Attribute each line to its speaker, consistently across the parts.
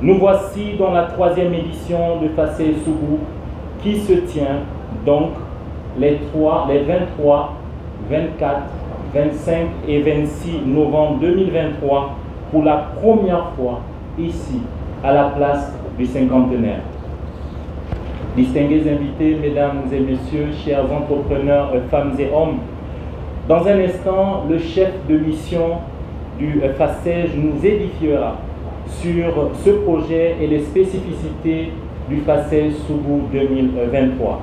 Speaker 1: Nous voici dans la 3e édition de Fassé Soubou qui se tient donc les 23, 24, 25 et 26 novembre 2023 pour la première fois ici à la place du cinquantenaire. Distingués invités, mesdames et messieurs, chers entrepreneurs, femmes et hommes, dans un instant, le chef de mission du FACEJ nous édifiera sur ce projet et les spécificités du FACEJ Soubou 2023.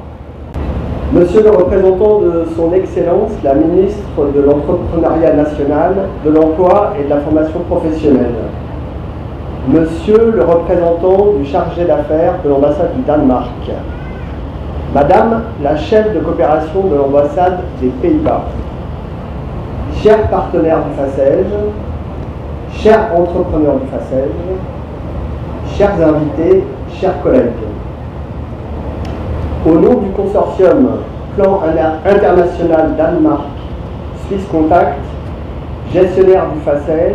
Speaker 2: Monsieur le représentant de son Excellence, la ministre de l'Entrepreneuriat national, de l'Emploi et de la formation professionnelle, Monsieur le représentant du chargé d'affaires de l'ambassade du Danemark, Madame la chef de coopération de l'ambassade des Pays-Bas, chers partenaires du FACEJ, chers entrepreneurs du FACEJ, chers invités, chers collègues. Au nom du consortium Plan International Danemark Swiss Contact, gestionnaire du FACEJ,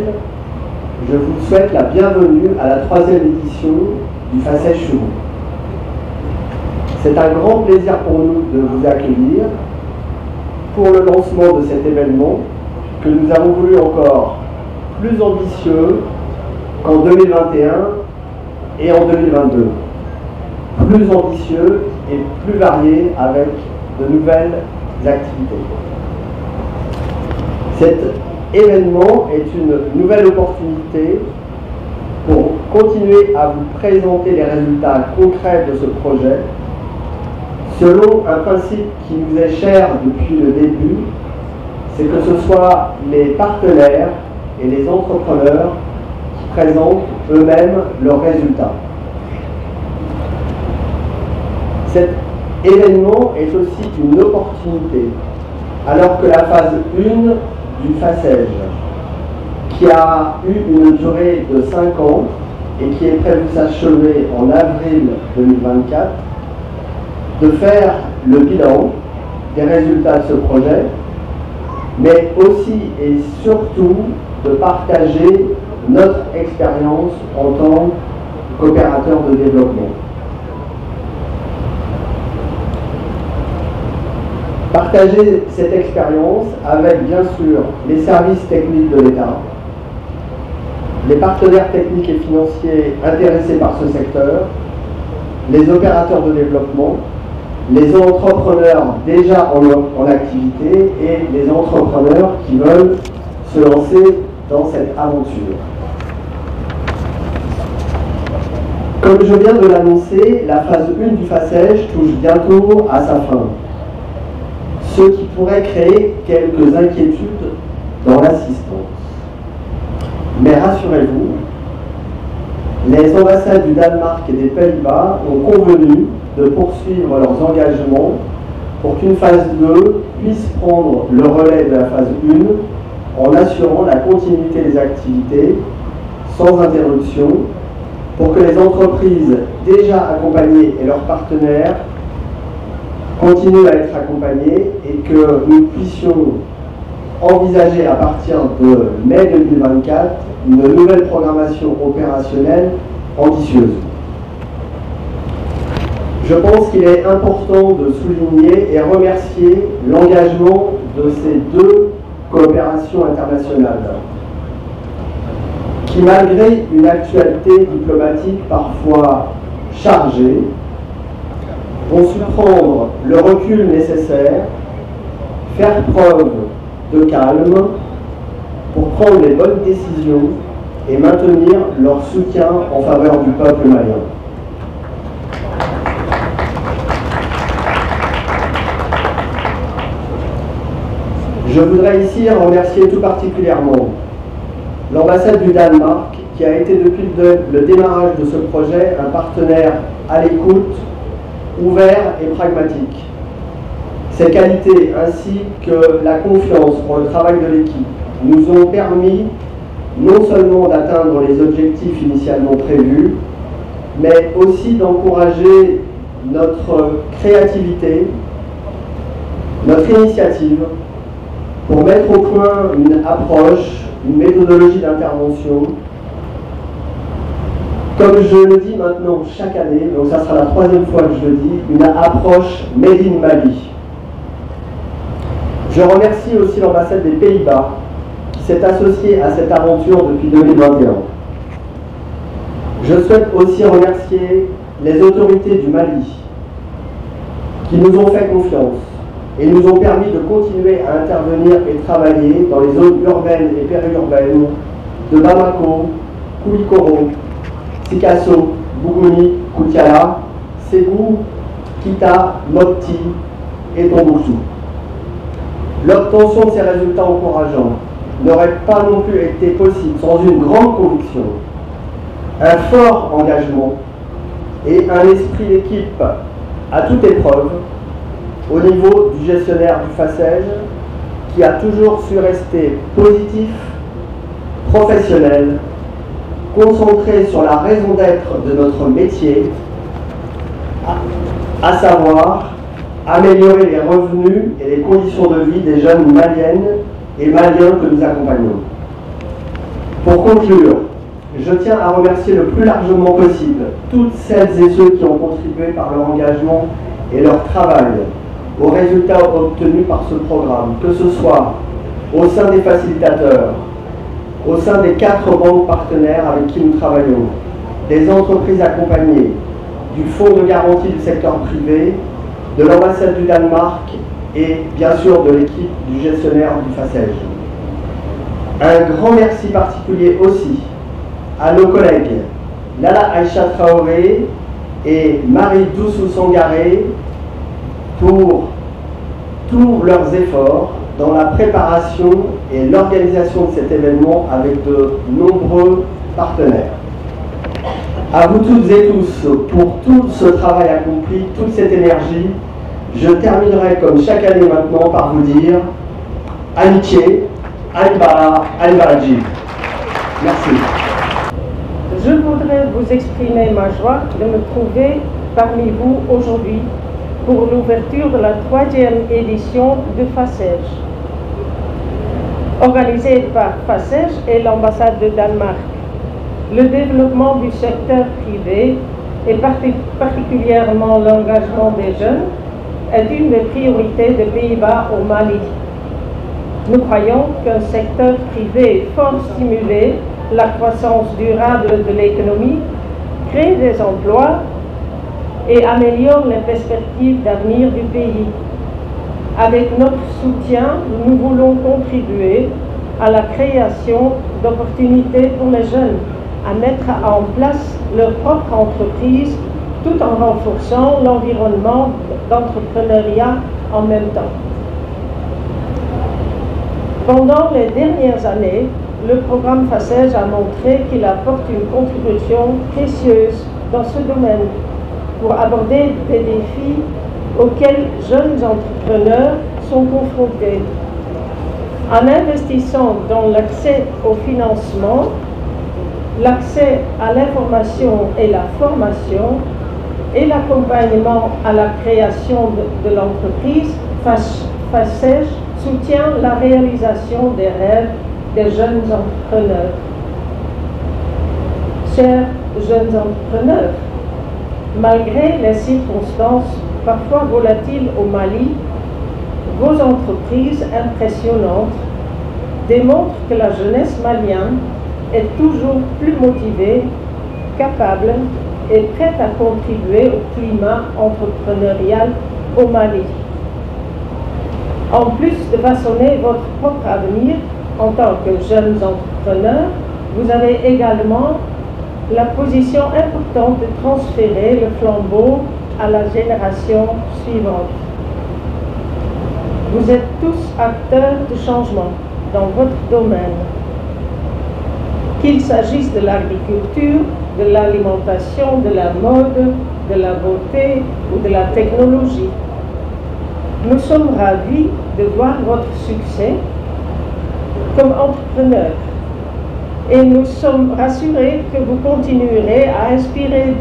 Speaker 2: je vous souhaite la bienvenue à la 3e édition du FACEJ Soubou. C'est un grand plaisir pour nous de vous accueillir pour le lancement de cet événement que nous avons voulu encore plus ambitieux qu'en 2021 et en 2022. Plus ambitieux et plus varié avec de nouvelles activités. Cet événement est une nouvelle opportunité pour continuer à vous présenter les résultats concrets de ce projet selon un principe qui nous est cher depuis le début, c'est que ce soit les partenaires et les entrepreneurs qui présentent eux-mêmes leurs résultats. Cet événement est aussi une opportunité, alors que la phase 1 du FACEJ, qui a eu une durée de 5 ans et qui est prévue s'achever en avril 2024, de faire le bilan des résultats de ce projet, mais aussi et surtout de partager notre expérience en tant qu'opérateur de développement. Partager cette expérience avec bien sûr les services techniques de l'État, les partenaires techniques et financiers intéressés par ce secteur, les opérateurs de développement, les entrepreneurs déjà en activité et les entrepreneurs qui veulent se lancer dans cette aventure. Comme je viens de l'annoncer, la phase 1 du FACEJ touche bientôt à sa fin, ce qui pourrait créer quelques inquiétudes dans l'assistance. Mais rassurez-vous, les ambassades du Danemark et des Pays-Bas ont convenu de poursuivre leurs engagements pour qu'une phase 2 puisse prendre le relais de la phase 1 en assurant la continuité des activités sans interruption pour que les entreprises déjà accompagnées et leurs partenaires continuent à être accompagnés et que nous puissions envisager à partir de mai 2024 une nouvelle programmation opérationnelle ambitieuse. Je pense qu'il est important de souligner et remercier l'engagement de ces 2 coopérations internationales qui, malgré une actualité diplomatique parfois chargée, ont su prendre le recul nécessaire, faire preuve de calme pour prendre les bonnes décisions et maintenir leur soutien en faveur du peuple malien. Je voudrais ici remercier tout particulièrement l'ambassade du Danemark qui a été depuis le démarrage de ce projet un partenaire à l'écoute, ouvert et pragmatique. Ces qualités ainsi que la confiance pour le travail de l'équipe nous ont permis non seulement d'atteindre les objectifs initialement prévus, mais aussi d'encourager notre créativité, notre initiative, pour mettre au point une approche, une méthodologie d'intervention Comme je le dis maintenant chaque année, donc ça sera la troisième fois que je le dis, une approche Made in Mali. Je remercie aussi l'ambassade des Pays-Bas qui s'est associée à cette aventure depuis 2021. Je souhaite aussi remercier les autorités du Mali qui nous ont fait confiance et nous ont permis de continuer à intervenir et travailler dans les zones urbaines et périurbaines de Bamako, Koulikoro, Sikasso, Bougouni, Koutiala, Ségou, Kita, Mopti et Tombouctou. L'obtention de ces résultats encourageants n'aurait pas non plus été possible sans une grande conviction, un fort engagement et un esprit d'équipe à toute épreuve au niveau du gestionnaire du FACEJ qui a toujours su rester positif, professionnel, concentré sur la raison d'être de notre métier, à savoir améliorer les revenus et les conditions de vie des jeunes maliennes et maliens que nous accompagnons. Pour conclure, je tiens à remercier le plus largement possible toutes celles et ceux qui ont contribué par leur engagement et leur travail aux résultats obtenus par ce programme, que ce soit au sein des facilitateurs, au sein des 4 banques partenaires avec qui nous travaillons, des entreprises accompagnées, du Fonds de garantie du secteur privé, de l'ambassade du Danemark et bien sûr de l'équipe du gestionnaire du FACEJ. Un grand merci particulier aussi à nos collègues Lala Aïcha Traoré et Marie Doussou Sangaré pour tous leurs efforts dans la préparation et l'organisation de cet événement avec de nombreux partenaires. À vous toutes et tous pour tout ce travail accompli, toute cette énergie. Je terminerai comme chaque année maintenant par vous dire amitié, Alibara, Alibaradji. Merci.
Speaker 3: Je voudrais vous exprimer ma joie de me trouver parmi vous aujourd'hui pour l'ouverture de la 3e édition du FACEJ. Organisée par FACEJ et l'ambassade de Danemark. Le développement du secteur privé et particulièrement l'engagement des jeunes est une des priorités des Pays-Bas au Mali. Nous croyons qu'un secteur privé fort stimulé, la croissance durable de l'économie, crée des emplois et améliore les perspectives d'avenir du pays. Avec notre soutien, nous voulons contribuer à la création d'opportunités pour les jeunes, à mettre en place leur propre entreprise tout en renforçant l'environnement d'entrepreneuriat en même temps. Pendant les dernières années, le programme FACEJ a montré qu'il apporte une contribution précieuse dans ce domaine pour aborder des défis auxquels jeunes entrepreneurs sont confrontés. En investissant dans l'accès au financement, l'accès à l'information et la formation et l'accompagnement à la création de l'entreprise, FACEJ soutient la réalisation des rêves des jeunes entrepreneurs. Chers jeunes entrepreneurs, malgré les circonstances parfois volatiles au Mali, vos entreprises impressionnantes démontrent que la jeunesse malienne est toujours plus motivée, capable et prête à contribuer au climat entrepreneurial au Mali. En plus de façonner votre propre avenir en tant que jeunes entrepreneurs, vous avez également la position importante de transférer le flambeau à la génération suivante. Vous êtes tous acteurs de changement dans votre domaine. Qu'il s'agisse de l'agriculture, de l'alimentation, de la mode, de la beauté ou de la technologie. Nous sommes ravis de voir votre succès comme entrepreneur et nous sommes rassurés que vous continuerez à inspirer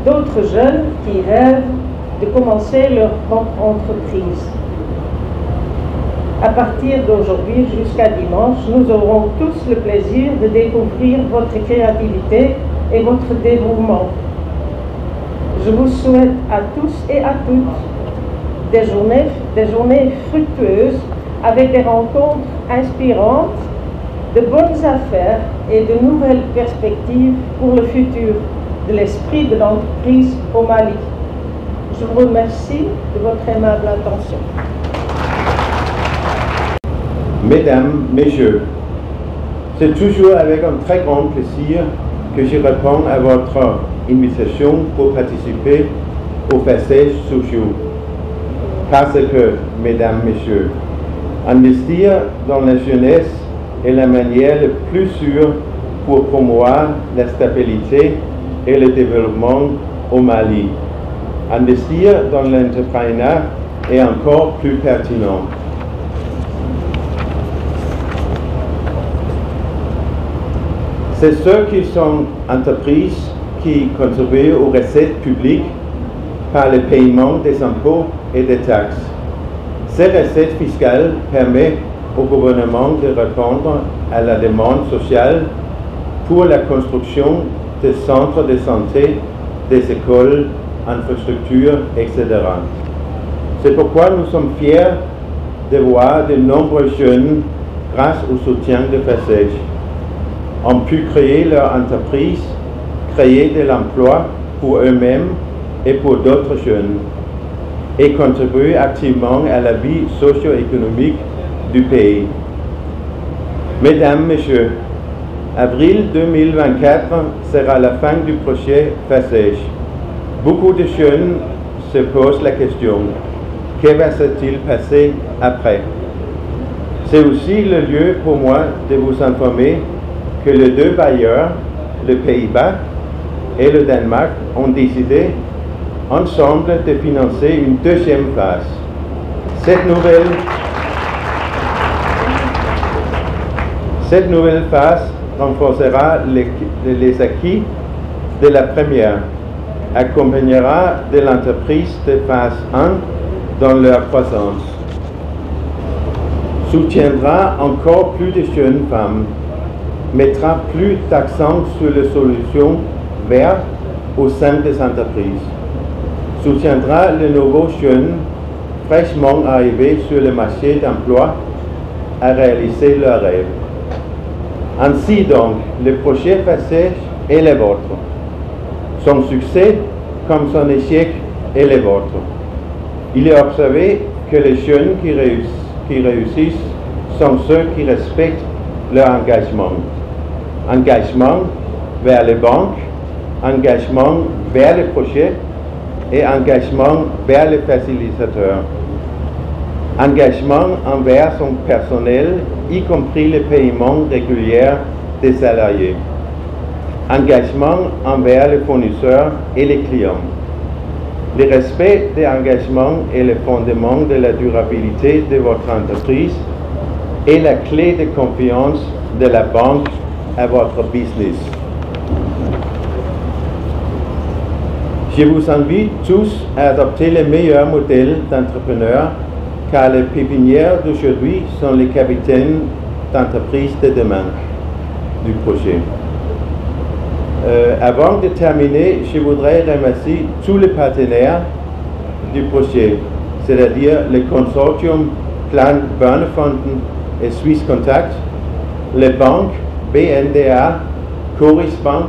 Speaker 3: d'autres jeunes qui rêvent de commencer leur propre entreprise. À partir d'aujourd'hui jusqu'à dimanche, nous aurons tous le plaisir de découvrir votre créativité et votre dévouement. Je vous souhaite à tous et à toutes des journées fructueuses avec des rencontres inspirantes, de bonnes affaires et de nouvelles perspectives pour le futur de l'esprit de l'entreprise au Mali. Je vous remercie de votre aimable attention.
Speaker 4: Mesdames, Messieurs, c'est toujours avec un très grand plaisir que je réponds à votre invitation pour participer aux passages sociaux. Parce que, Mesdames, Messieurs, investir dans la jeunesse est la manière la plus sûre pour promouvoir la stabilité et le développement au Mali. Investir dans l'entrepreneuriat est encore plus pertinent. C'est ceux qui sont entreprises qui contribuent aux recettes publiques par le paiement des impôts et des taxes. Ces recettes fiscales permettent au gouvernement de répondre à la demande sociale pour la construction des centres de santé, des écoles, infrastructures, etc. C'est pourquoi nous sommes fiers de voir de nombreux jeunes, grâce au soutien de Passage, ont pu créer leur entreprise, créer de l'emploi pour eux-mêmes et pour d'autres jeunes, et contribuer activement à la vie socio-économique du pays. Mesdames, Messieurs, avril 2024 sera la fin du projet Passage. Beaucoup de jeunes se posent la question, que va-t-il passer après? C'est aussi le lieu pour moi de vous informer que les deux bailleurs, le Pays-Bas et le Danemark, ont décidé ensemble de financer une deuxième phase. Cette nouvelle phase renforcera les acquis de la première, accompagnera de l'entreprise de phase 1 dans leur croissance, soutiendra encore plus de jeunes femmes, mettra plus d'accent sur les solutions vertes au sein des entreprises, soutiendra les nouveaux jeunes fraîchement arrivés sur le marché d'emploi à réaliser leurs rêves. Ainsi donc, le projet Passage est le vôtre. Son succès comme son échec est le vôtre. Il est observé que les jeunes qui réussissent sont ceux qui respectent leur engagement. Engagement vers les banques, engagement vers les projets et engagement vers les facilitateurs. Engagement envers son personnel, y compris le paiement régulier des salariés. Engagement envers les fournisseurs et les clients. Le respect des engagements est le fondement de la durabilité de votre entreprise et la clé de confiance de la banque à votre business. Je vous invite tous à adopter le meilleur modèle d'entrepreneur, car les pépinières d'aujourd'hui sont les capitaines d'entreprise de demain du projet. Avant de terminer, je voudrais remercier tous les partenaires du projet, c'est-à-dire le consortium Plan Børnefonden et Swiss Contact, les banques BNDA, Coris Bank,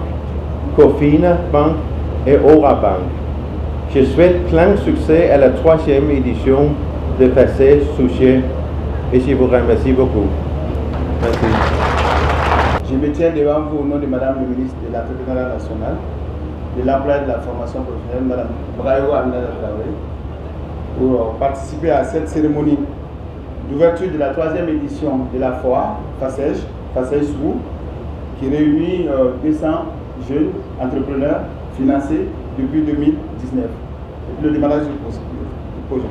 Speaker 4: Cofina Bank et Aura Bank. Je souhaite plein succès à la 3e édition de Passage Sujet et je vous remercie beaucoup. Merci.
Speaker 5: Je me tiens devant vous au nom de Madame le ministre de l'Entrepreneuriat national, de l'emploi et de la formation professionnelle, Madame Brayo Aminata Traoré, pour participer à cette cérémonie d'ouverture de la 3e édition de la foire Passage Sou, qui réunit 200 jeunes entrepreneurs financés depuis 2019, depuis le démarrage du projet.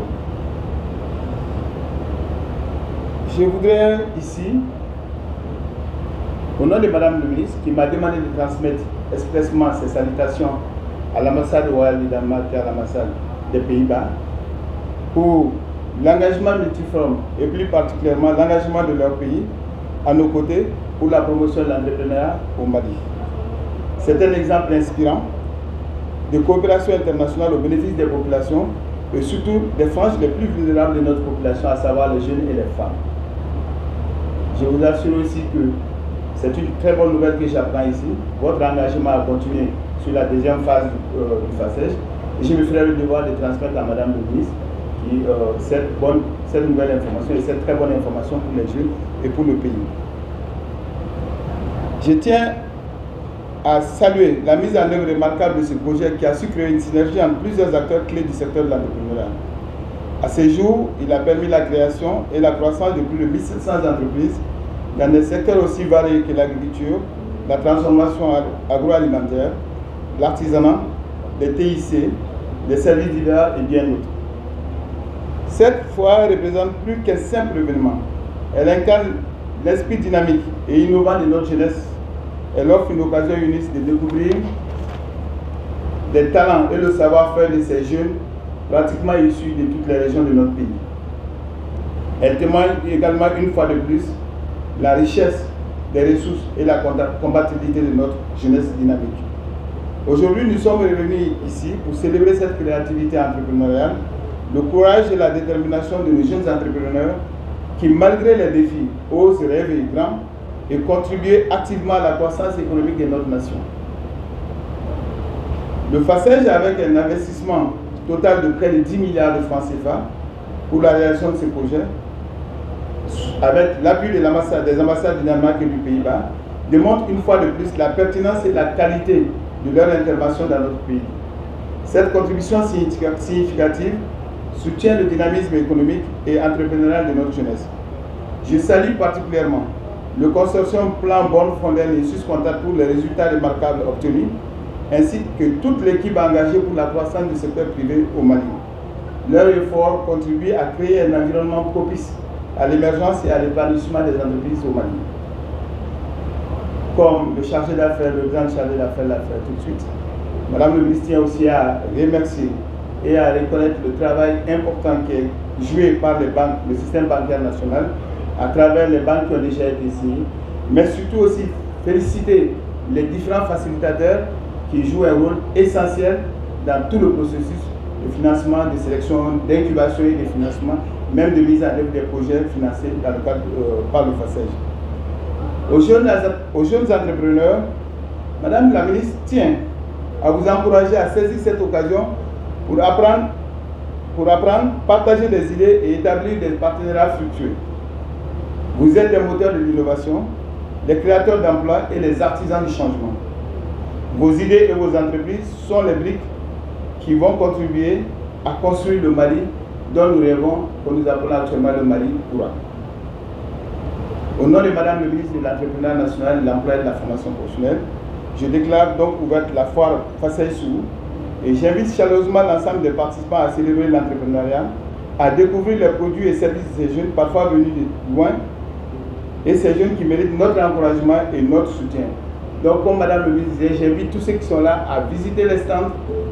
Speaker 5: Je voudrais ici, au nom de Madame le ministre, qui m'a demandé de transmettre expressément ses salutations à l'ambassade royale du Danemark et à l'ambassade des Pays-Bas, pour l'engagement multiforme et plus particulièrement l'engagement de leur pays à nos côtés pour la promotion de l'entrepreneuriat au Mali. C'est un exemple inspirant de coopération internationale au bénéfice des populations et surtout des franges les plus vulnérables de notre population, à savoir les jeunes et les femmes. Je vous assure aussi que c'est une très bonne nouvelle que j'apprends ici. Votre engagement a continué sur la deuxième phase du FASEJ et je me ferai le devoir de transmettre à Madame le ministre cette nouvelle information et cette très bonne information pour les jeunes et pour le pays. Je tiens à saluer la mise en œuvre remarquable de ce projet qui a su créer une synergie entre plusieurs acteurs clés du secteur de l'entrepreneuriat. À ce jour, il a permis la création et la croissance de plus de 1700 entreprises dans des secteurs aussi variés que l'agriculture, la transformation agroalimentaire, l'artisanat, les TIC, les services divers et bien d'autres. Cette foire représente plus qu'un simple événement. Elle incarne l'esprit dynamique et innovant de notre jeunesse. Elle offre une occasion unique de découvrir les talents et le savoir-faire de ces jeunes pratiquement issus de toutes les régions de notre pays. Elle témoigne également une fois de plus la richesse des ressources et la compatibilité de notre jeunesse dynamique. Aujourd'hui, nous sommes réunis ici pour célébrer cette créativité entrepreneuriale, le courage et la détermination de nos jeunes entrepreneurs qui, malgré les défis, osent rêver grand et contribuer activement à la croissance économique de notre nation. Le FASEJ, avec un investissement total de près de 10 milliards de francs CFA pour la réalisation de ce projet, avec l'appui des ambassades du Danemark et du Pays-Bas, démontre une fois de plus la pertinence et la qualité de leur intervention dans notre pays. Cette contribution significative soutient le dynamisme économique et entrepreneurial de notre jeunesse. Je salue particulièrement le consortium Plan Born Fondel et Suscontact pour les résultats remarquables obtenus, ainsi que toute l'équipe engagée pour la croissance du secteur privé au Mali. Leur effort contribue à créer un environnement propice à l'émergence et à l'épanouissement des entreprises au Mali. Comme le chargé d'affaires, le grand chargé d'affaires l'a fait tout de suite, Madame le ministre tient aussi à remercier et à reconnaître le travail important qui est joué par les banques, le système bancaire national, à travers les banques qui ont déjà été signées, mais surtout aussi féliciter les différents facilitateurs qui jouent un rôle essentiel dans tout le processus de financement, de sélection, d'incubation et de financement, même de mise en œuvre des projets financés dans le cadre par le FASEJ. Aux jeunes entrepreneurs, Madame la ministre tient à vous encourager à saisir cette occasion pour apprendre, partager des idées et établir des partenariats fructueux. Vous êtes des moteurs de l'innovation, les créateurs d'emplois et les artisans du changement. Vos idées et vos entreprises sont les briques qui vont contribuer à construire le Mali dont nous rêvons, que nous appelons actuellement le Mali Koura. Au nom de Madame le ministre de l'Entrepreneuriat national, de l'Emploi et de la formation professionnelle, je déclare donc ouverte la foire FASEJ Sougou et j'invite chaleureusement l'ensemble des participants à célébrer l'entrepreneuriat, à découvrir les produits et services de ces jeunes, parfois venus de loin, et ces jeunes qui méritent notre encouragement et notre soutien. Donc, comme Madame le ministre disait, j'invite tous ceux qui sont là à visiter les stands,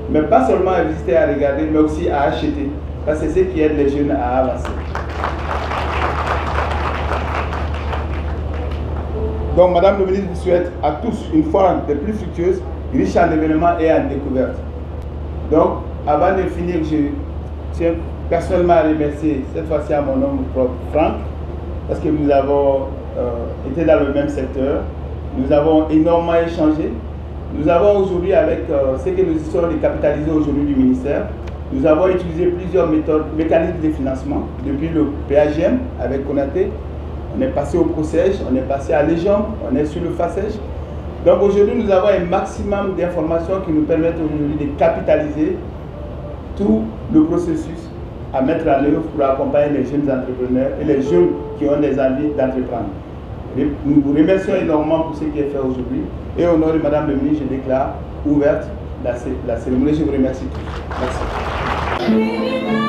Speaker 5: mais pas seulement à visiter, à regarder, mais aussi à acheter, parce que c'est ce qui aide les jeunes à avancer. Donc, Madame le ministre vous souhaite à tous une foire des plus fructueuses, riche en événements et en découvertes. Donc, avant de finir, je tiens personnellement à remercier cette fois-ci à mon nom propre, Franck, parce que nous avons été dans le même secteur, nous avons énormément échangé. Nous avons aujourd'hui, avec ce que nous essayons de capitaliser aujourd'hui du ministère, nous avons utilisé plusieurs mécanismes de financement, depuis le PAGM avec Konaté, on est passé au PROCEJ, on est passé à Légion, on est sur le FASEJ. Donc aujourd'hui, nous avons un maximum d'informations qui nous permettent aujourd'hui de capitaliser tout le processus à mettre en œuvre pour accompagner les jeunes entrepreneurs et les jeunes qui ont des envies d'entreprendre. Nous vous remercions énormément pour ce qui est fait aujourd'hui. Et au nom de Madame le ministre, je déclare ouverte la cérémonie. Je vous remercie tous. Merci.